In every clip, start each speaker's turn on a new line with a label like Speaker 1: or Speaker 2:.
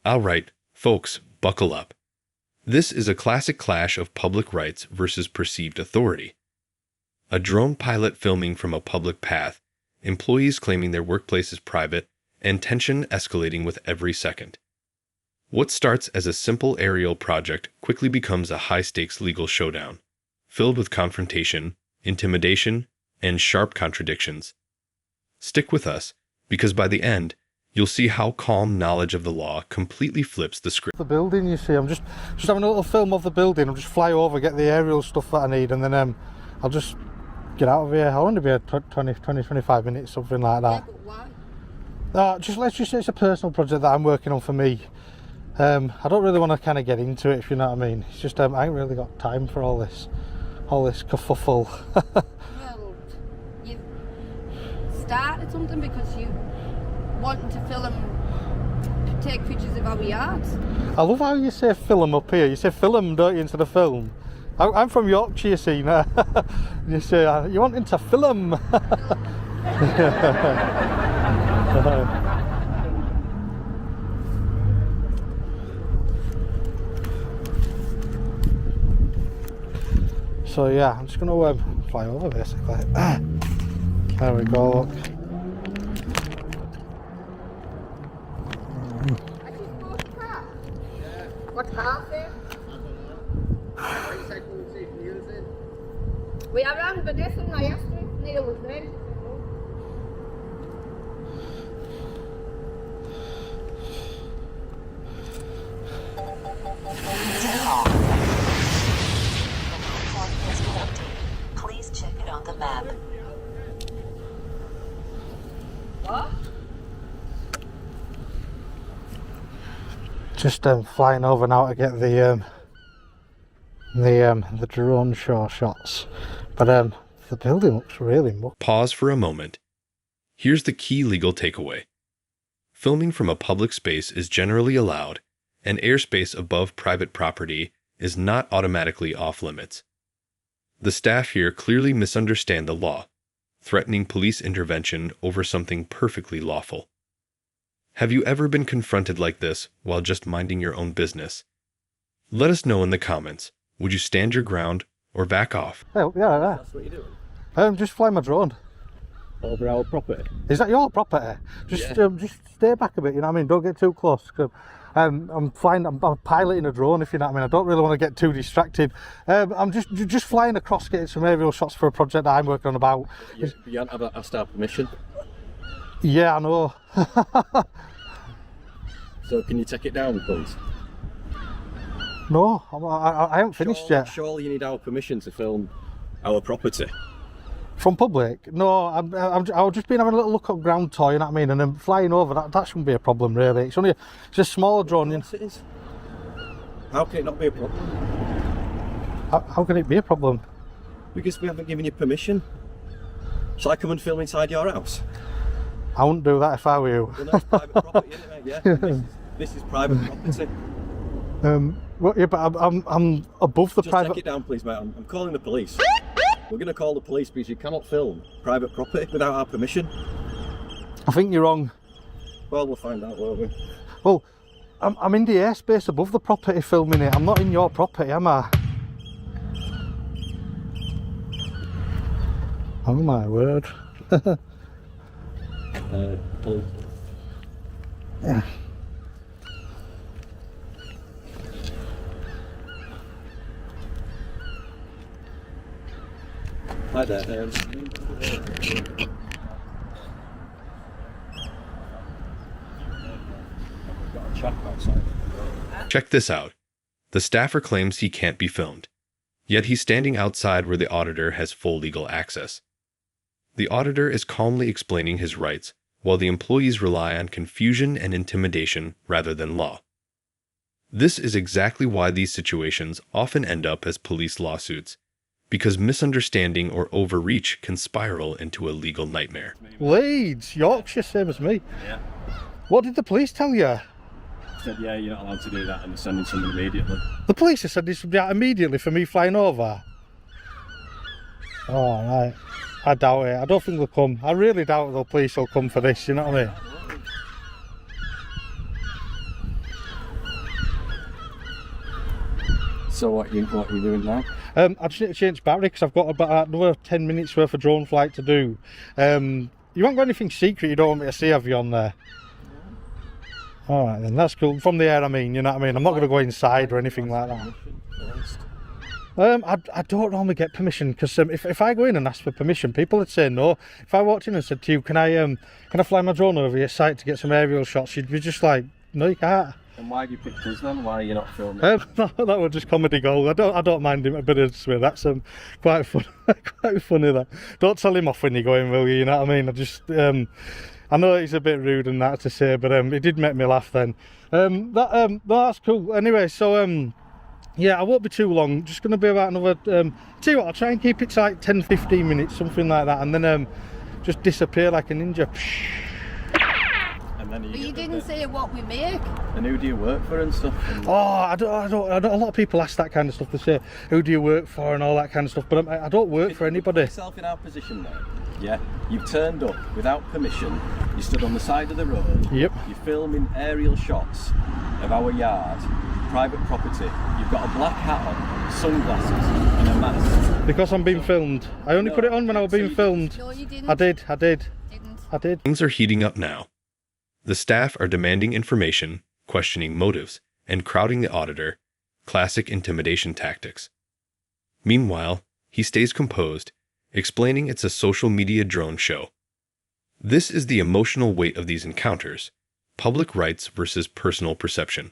Speaker 1: Alright, folks, buckle up. This is a classic clash of public rights versus perceived authority. A drone pilot filming from a public path, employees claiming their workplace is private, and tension escalating with every second. What starts as a simple aerial project quickly becomes a high-stakes legal showdown, filled with confrontation, intimidation, and sharp contradictions. Stick with us, because by the end, you'll see how calm knowledge of the law completely flips the script.
Speaker 2: The building, you see, I'm just having a little film of the building. I'll just fly over, get the aerial stuff that I need, and then I'll just get out of here. I'll only be here 20-25 minutes, something like that.
Speaker 3: Yeah, but why?
Speaker 2: Let's just say it's a personal project that I'm working on for me. I don't really want to kind of get into it, if you know what I mean. It's just I ain't really got time for all this kerfuffle.
Speaker 3: Well, you started something because you wanting to film and take pictures of our yards.
Speaker 2: I love how you say film up here. You say film, don't you, instead of film. I'm from Yorkshire, you see. Now. You say you wanting to film. So yeah, I'm just going to fly over basically. There we go, look.
Speaker 3: What car is it? We are on, but this one I asked if Neil was there.
Speaker 4: Please check it on the map.
Speaker 3: What?
Speaker 2: Just flying over now to get the drone shots, but the building looks really much.
Speaker 1: Pause for a moment. Here's the key legal takeaway. Filming from a public space is generally allowed, and airspace above private property is not automatically off limits. The staff here clearly misunderstand the law, threatening police intervention over something perfectly lawful. Have you ever been confronted like this while just minding your own business? Let us know in the comments. Would you stand your ground or back off?
Speaker 2: Oh, yeah.
Speaker 5: That's what you're doing?
Speaker 2: Just fly my drone.
Speaker 5: Over our property?
Speaker 2: Is that your property? Just stay back a bit, you know what I mean? Don't get too close. I'm piloting a drone, if you know what I mean. I don't really want to get too distracted. I'm just flying across, getting some aerial shots for a project that I'm working on about.
Speaker 5: You haven't asked our permission?
Speaker 2: Yeah, I know.
Speaker 5: So can you take it down, please?
Speaker 2: No, I haven't finished yet.
Speaker 5: Surely you need our permission to film our property.
Speaker 2: From public? No, I've just been having a little look up ground tour, you know what I mean, and then flying over, that shouldn't be a problem really. It's a smaller drone.
Speaker 5: Yes, it is. How can it not be a problem?
Speaker 2: How can it be a problem?
Speaker 5: Because we haven't given you permission. Shall I come and film inside your house?
Speaker 2: I wouldn't do that if I were you.
Speaker 5: Well, that's private property, isn't it, mate? Yeah. This is private property.
Speaker 2: Well, yeah, but I'm above the private.
Speaker 5: Just take it down, please, mate. I'm calling the police. We're going to call the police because you cannot film private property without our permission.
Speaker 2: I think you're wrong.
Speaker 5: Well, we'll find out, won't we?
Speaker 2: Well, I'm in the airspace above the property filming it. I'm not in your property, am I? Oh my word. Yeah.
Speaker 5: Hi there.
Speaker 1: Check this out. The staffer claims he can't be filmed, yet he's standing outside where the auditor has full legal access. The auditor is calmly explaining his rights, while the employees rely on confusion and intimidation rather than law. This is exactly why these situations often end up as police lawsuits, because misunderstanding or overreach can spiral into a legal nightmare.
Speaker 2: Leeds, Yorkshire, same as me.
Speaker 5: Yeah.
Speaker 2: What did the police tell you?
Speaker 5: Said, yeah, you're not allowed to do that and they're sending someone immediately.
Speaker 2: The police have said this would be out immediately for me flying over. Oh, right. I doubt it. I don't think they'll come. I really doubt the police will come for this, you know what I mean?
Speaker 5: So what you doing now?
Speaker 2: I just need to change battery because I've got about another 10 minutes worth of drone flight to do. You haven't got anything secret you don't want me to see, have you, on there? Alright then, that's cool. From the air, I mean, you know what I mean? I'm not going to go inside or anything like that. I don't normally get permission because if I go in and ask for permission, people would say no. If I walked in and said to you, can I fly my drone over your site to get some aerial shots, you'd be just like, no, you can't.
Speaker 5: And why do you pick us then? Why are you not filming?
Speaker 2: That was just comedy gold. I don't mind him a bit of swear. That's quite fun, quite funny. That. Don't tell him off when you go in, will you? You know what I mean? I know he's a bit rude and that to say, but it did make me laugh then. That's cool. Anyway, so yeah, I won't be too long. Just going to be about another. Tell you what, I'll try and keep it to like 10-15 minutes, something like that, and then just disappear like a ninja.
Speaker 5: And then
Speaker 3: But you didn't say what we make.
Speaker 5: And who do you work for and stuff? And
Speaker 2: I don't. A lot of people ask that kind of stuff. They say, "Who do you work for?" and all that kind of stuff. But I don't work for anybody.
Speaker 5: Put yourself in our position there. Yeah, you've turned up without permission. You stood on the side of the road.
Speaker 2: Yep.
Speaker 5: You're filming aerial shots of our yard, private property. You've got a black hat on, sunglasses, and a mask.
Speaker 2: Because I'm being filmed. I only put it on when I was being filmed.
Speaker 3: No, you didn't.
Speaker 2: I did.
Speaker 3: Didn't.
Speaker 1: Things are heating up now. The staff are demanding information, questioning motives, and crowding the auditor, classic intimidation tactics. Meanwhile, he stays composed, explaining it's a social media drone show. This is the emotional weight of these encounters, public rights versus personal perception.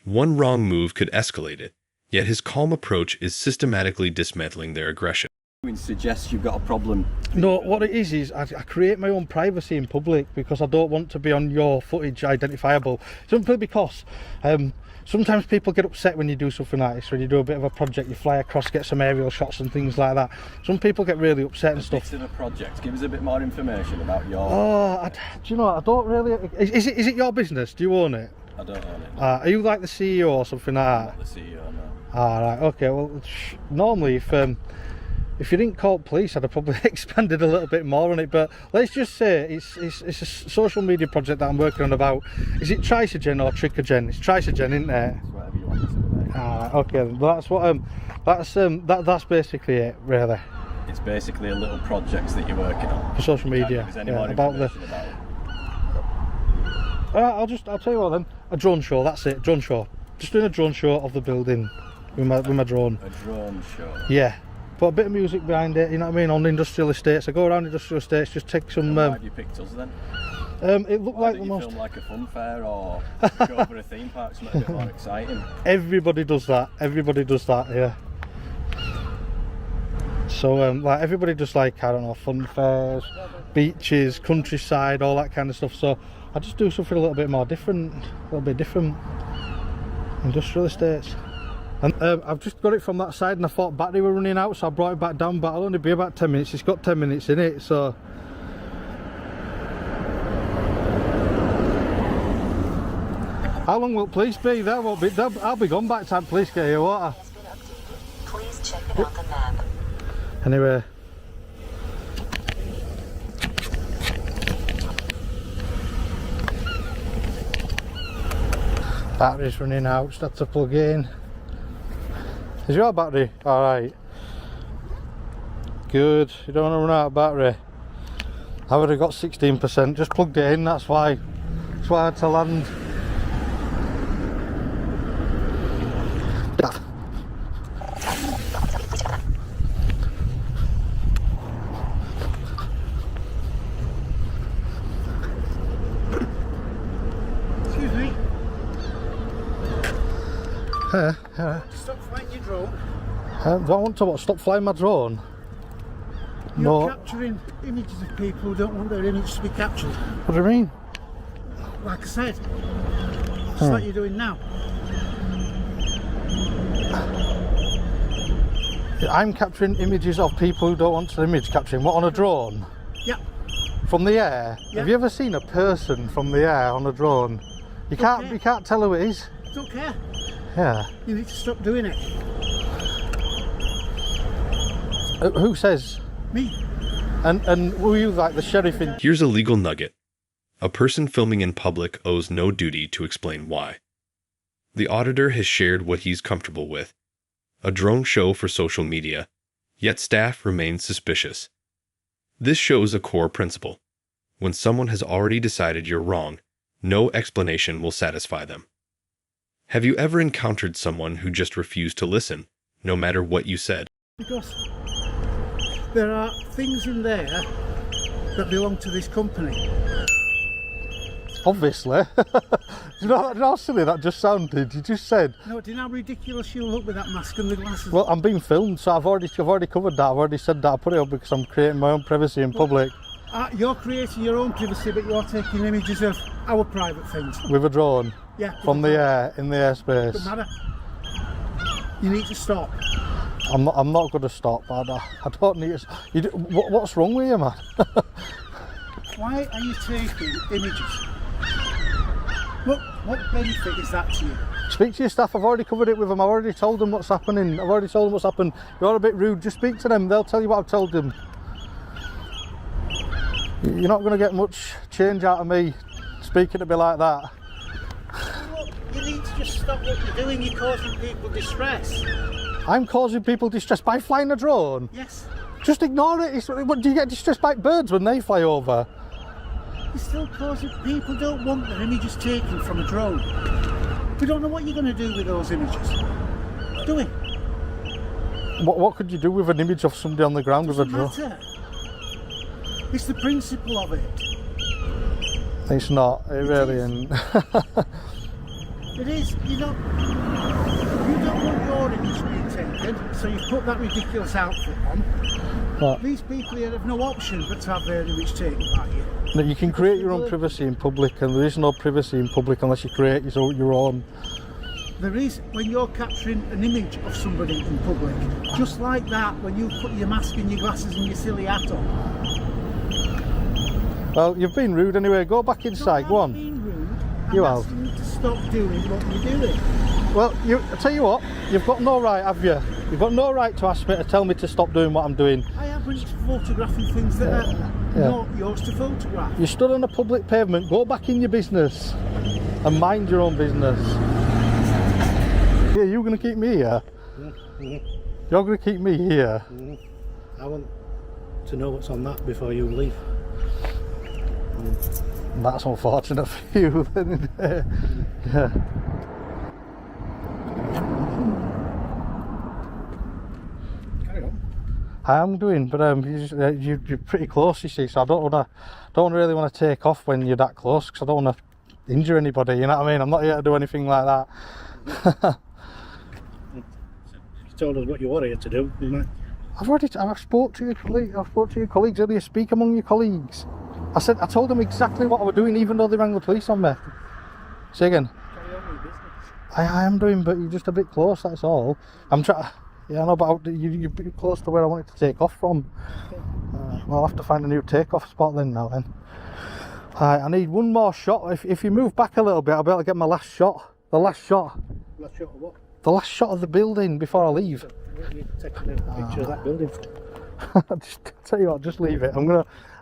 Speaker 1: One wrong move could escalate it, yet his calm approach is systematically dismantling their aggression.
Speaker 5: Suggests you've got a problem.
Speaker 2: No, what it is I create my own privacy in public because I don't want to be on your footage identifiable. Simply because sometimes people get upset when you do something like this, when you do a bit of a project, you fly across, get some aerial shots and things like that. Some people get really upset and stuff.
Speaker 5: Of a project. Give us a bit more information about your...
Speaker 2: Oh, do you know what? I don't really... Is it your business? Do you own it?
Speaker 5: I don't own it. No.
Speaker 2: Are you like the CEO or something like that?
Speaker 5: I'm not the CEO, no.
Speaker 2: Right, okay, well, normally if you didn't call police, I'd have probably expanded a little bit more on it, but let's just say it's a social media project that I'm working on about, is it Trisogen or Trickogen? It's Trisogen, isn't it?
Speaker 5: It's whatever you want it to be.
Speaker 2: Right, okay, well, that's what, that's basically it, really.
Speaker 5: It's basically a little project that you're working on.
Speaker 2: For social media,
Speaker 5: Is there any more
Speaker 2: about the...
Speaker 5: information about it?
Speaker 2: I'll tell you what then, a drone show, that's it, drone show. Just doing a drone show of the building with my drone.
Speaker 5: A drone show?
Speaker 2: Yeah. Put a bit of music behind it, you know what I mean, on the industrial estates. I go around industrial estates, just take some...
Speaker 5: Why have you picked us then?
Speaker 2: It looked like the most...
Speaker 5: film like a fun fair or go over a theme park, something a bit more exciting?
Speaker 2: Everybody does that, yeah. So, like, everybody does, like, I don't know, fun fairs, beaches, countryside, all that kind of stuff. So, I just do something a little bit more different, a little bit different. Industrial estates. And I've just got it from that side and I thought battery were running out, so I brought it back down, but it'll only be about 10 minutes. It's got 10 minutes in it, so... How long will police be? I'll be gone by the time police get here, won't I?
Speaker 4: Please check it on the map.
Speaker 2: Anyway. Battery's running out, just have to plug in. Is your battery? Alright. Good, you don't want to run out of battery. I've already got 16%, just plugged it in, that's why I had to land.
Speaker 6: Excuse me.
Speaker 2: Yeah.
Speaker 6: Stop flying your drone.
Speaker 2: Do I want to stop flying my drone?
Speaker 6: You're
Speaker 2: No.
Speaker 6: capturing images of people who don't want their image to be captured.
Speaker 2: What do you mean?
Speaker 6: Like I said, just like you're doing now.
Speaker 2: I'm capturing images of people who don't want to image capturing. What, on a drone?
Speaker 6: Yeah.
Speaker 2: From the air?
Speaker 6: Yeah.
Speaker 2: Have you ever seen a person from the air on a drone? You can't tell who it is.
Speaker 6: Don't care.
Speaker 2: Yeah.
Speaker 6: You need to stop doing it.
Speaker 2: Who says?
Speaker 6: Me.
Speaker 2: And were you like the sheriff in...
Speaker 1: Here's a legal nugget. A person filming in public owes no duty to explain why. The auditor has shared what he's comfortable with, a drone show for social media, yet staff remain suspicious. This shows a core principle. When someone has already decided you're wrong, no explanation will satisfy them. Have you ever encountered someone who just refused to listen, no matter what you said?
Speaker 6: Because there are things in there that belong to this company.
Speaker 2: Obviously. Do you know how silly that just sounded? You just said.
Speaker 6: No, do you know how ridiculous you look with that mask and the glasses?
Speaker 2: Well, I'm being filmed, so I've already covered that. I've already said that. I put it up because I'm creating my own privacy in public.
Speaker 6: You're creating your own privacy, but you're taking images of our private things.
Speaker 2: With a drone?
Speaker 6: Yeah.
Speaker 2: From the air, in the airspace.
Speaker 6: Doesn't matter. You need to stop.
Speaker 2: I'm not going to stop. I don't need to. What's wrong with you, man?
Speaker 6: Why are you taking images? What benefit is that to you?
Speaker 2: Speak to your staff. I've already covered it with them. I've already told them what's happening. I've already told them what's happened. You're a bit rude. Just speak to them. They'll tell you what I've told them. You're not going to get much change out of me speaking to me like that.
Speaker 6: Look, you need to just stop what you're doing. You're causing people distress.
Speaker 2: I'm causing people distress by flying a drone?
Speaker 6: Yes.
Speaker 2: Just ignore it. What, do you get distressed by birds when they fly over?
Speaker 6: You're still causing people don't want their images taken from a drone. We don't know what you're going to do with those images. Do we?
Speaker 2: What could you do with an image of somebody on the ground with a drone?
Speaker 6: Matter. It's the principle of it.
Speaker 2: It's not. It really isn't.
Speaker 6: It is. You don't want your image being taken, so you put that ridiculous outfit on.
Speaker 2: What?
Speaker 6: These people here have no option but to have their image taken by you.
Speaker 2: No, you can create your own privacy in public, and there is no privacy in public unless you create your own.
Speaker 6: There is when you're capturing an image of somebody in public, just like that when you put your mask and your glasses and your silly hat on.
Speaker 2: Well, you've been rude anyway. Go back inside. Go on.
Speaker 6: Being rude,
Speaker 2: You
Speaker 6: I'm
Speaker 2: have.
Speaker 6: asking you to stop doing what you're doing.
Speaker 2: Well, I tell you what. You've got no right, have you? You've got no right to ask me to tell me to stop doing what I'm doing.
Speaker 6: I haven't photographing things that are not yours to photograph.
Speaker 2: You stood on a public pavement. Go back in your business and mind your own business. Yeah, you're going to keep me here. You're going to keep me here.
Speaker 6: I want to know what's on that before you leave.
Speaker 2: That's unfortunate for you, isn't it? Yeah.
Speaker 6: Carry on.
Speaker 2: I am doing, but you're pretty close, you see. So I don't really want to take off when you're that close, because I don't want to injure anybody. You know what I mean? I'm not here to do anything like that.
Speaker 6: You told us what you were here to do, didn't I?
Speaker 2: I've spoke to your colleagues. I've spoke to your colleagues earlier. Speak among your colleagues. I told them exactly what I was doing, even though they rang the police on me. Say again.
Speaker 6: Carry on with your business.
Speaker 2: I am doing, but you're just a bit close. That's all. I'm trying. Yeah, I know, but you're pretty close to where I wanted to take off from. I'll have to find a new takeoff spot then. I need one more shot. If you move back a little bit, I'll be able to get my last shot. The last shot.
Speaker 6: Last shot of what?
Speaker 2: The last shot of the building before I leave.
Speaker 6: Where are you taking a picture of that building from?
Speaker 2: Just tell you what, just leave it.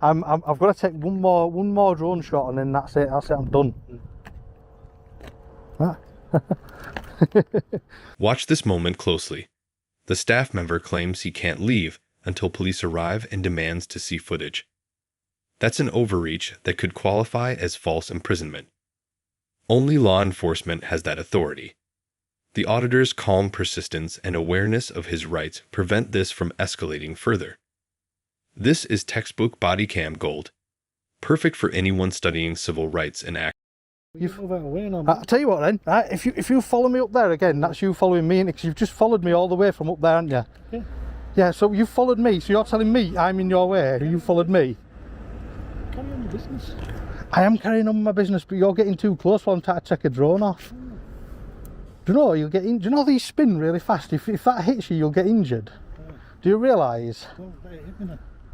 Speaker 2: I've got to take one more drone shot, and then that's it. I'm done. Right.
Speaker 1: Watch this moment closely. The staff member claims he can't leave until police arrive and demands to see footage. That's an overreach that could qualify as false imprisonment. Only law enforcement has that authority. The auditor's calm persistence and awareness of his rights prevent this from escalating further. This is textbook body cam gold, perfect for anyone studying civil rights in action.
Speaker 2: I'll tell you what then, right, if you follow me up there again, that's you following me, because you've just followed me all the way from up there, haven't you?
Speaker 6: Yeah.
Speaker 2: Yeah, so you followed me, so you're telling me I'm in your way, you followed me.
Speaker 6: Carry on your business.
Speaker 2: I am carrying on with my business, but you're getting too close while I'm trying to take a drone off. Do you know, you'll get in, do you know these spin really fast? If that hits you, you'll get injured. Do you realise?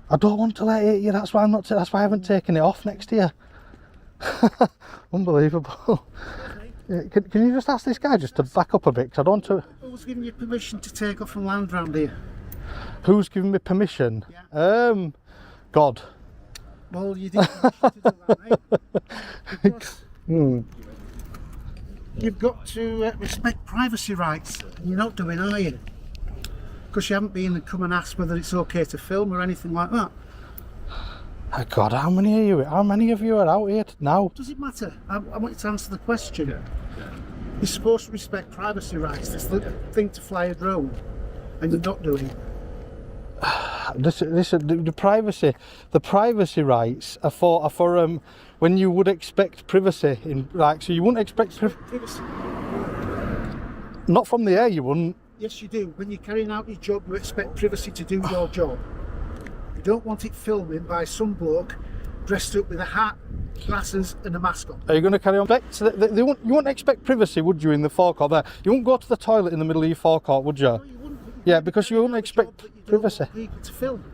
Speaker 2: I don't want to let it hit you, that's why that's why I haven't taken it off next to you. Unbelievable. Yeah, can you just ask this guy just to back up a bit, because I don't want to...
Speaker 6: Who's giving you permission to take off and land round here?
Speaker 2: Who's giving me permission?
Speaker 6: Yeah.
Speaker 2: God.
Speaker 6: Well, you didn't have to do that, mate. Because you've got to respect privacy rights. You're not doing, are you? Because you haven't been and come and asked whether it's okay to film or anything like that.
Speaker 2: Oh God, how many are you? How many of you are out here now?
Speaker 6: Does it matter? I want you to answer the question. You're supposed to respect privacy rights. It's the thing to fly a drone, and you're not doing it.
Speaker 2: The privacy rights are for when you would expect privacy in, like, so you wouldn't expect
Speaker 6: Privacy.
Speaker 2: not from the air, you wouldn't.
Speaker 6: Yes, you do. When you're carrying out your job, you expect privacy to do your job. You don't want it filming by some bloke dressed up with a hat, glasses and a mask on.
Speaker 2: Are you going to carry on? You wouldn't expect privacy, would you, in the forecourt there? You wouldn't go to the toilet in the middle of your forecourt, would you?
Speaker 6: No, you wouldn't.
Speaker 2: Yeah, because you wouldn't expect privacy.
Speaker 6: People to film.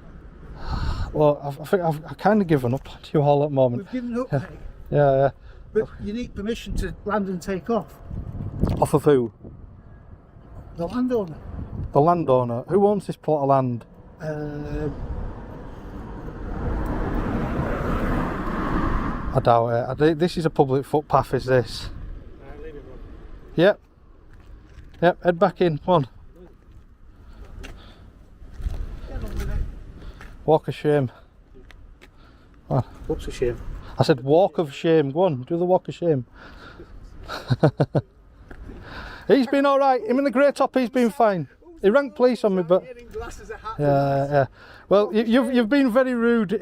Speaker 2: Well, I think I've kind of given up on you all at the moment.
Speaker 6: We've given up, mate.
Speaker 2: Yeah.
Speaker 6: But you need permission to land and take off.
Speaker 2: Off of who?
Speaker 6: The landowner.
Speaker 2: The landowner. Who owns this plot of land? I doubt it. This is a public footpath, is this? Yep. Head back in. Come on. Walk of shame. Come on.
Speaker 6: What's a shame?
Speaker 2: I said walk of shame. Go on, do the walk of shame. He's been alright. Him in the grey top, he's been fine. He rang police on me, but yeah. Well, you've been very rude.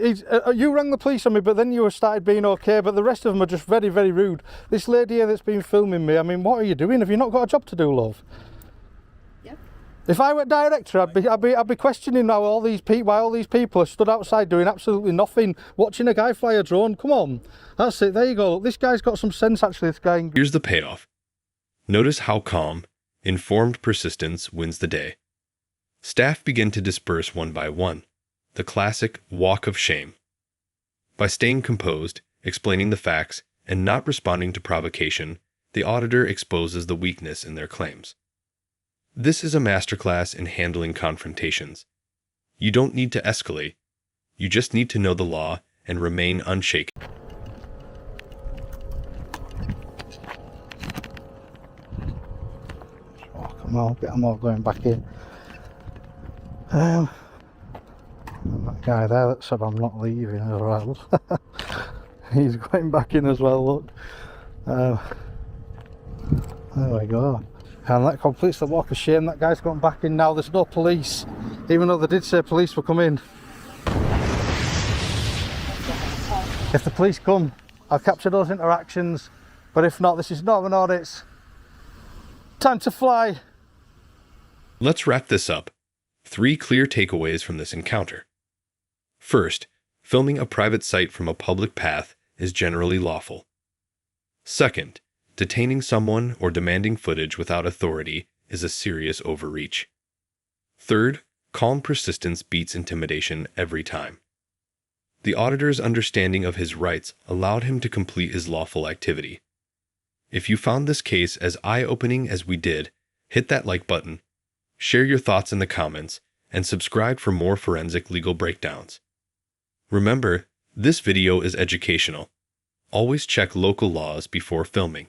Speaker 2: You rang the police on me, but then you started being okay. But the rest of them are just very, very rude. This lady here that's been filming me. I mean, what are you doing? Have you not got a job to do, love?
Speaker 3: Yep.
Speaker 2: If I were director, I'd be questioning why all these people are stood outside doing absolutely nothing, watching a guy fly a drone. Come on, that's it. There you go. This guy's got some sense, actually. This guy.
Speaker 1: Here's the payoff. Notice how calm, informed persistence wins the day. Staff begin to disperse one by one, the classic walk of shame. By staying composed, explaining the facts, and not responding to provocation, the auditor exposes the weakness in their claims. This is a masterclass in handling confrontations. You don't need to escalate. You just need to know the law and remain unshaken.
Speaker 2: I'm all going back in. That guy there that said I'm not leaving as well. He's going back in as well, look. There we go. And that completes the walk of shame. That guy's gone back in now. There's no police, even though they did say police were coming. If the police come, I'll capture those interactions. But if not, this is not an audit. Time to fly.
Speaker 1: Let's wrap this up. 3 clear takeaways from this encounter. First, filming a private site from a public path is generally lawful. Second, detaining someone or demanding footage without authority is a serious overreach. Third, calm persistence beats intimidation every time. The auditor's understanding of his rights allowed him to complete his lawful activity. If you found this case as eye-opening as we did, hit that like button, share your thoughts in the comments, and subscribe for more forensic legal breakdowns. Remember, this video is educational. Always check local laws before filming.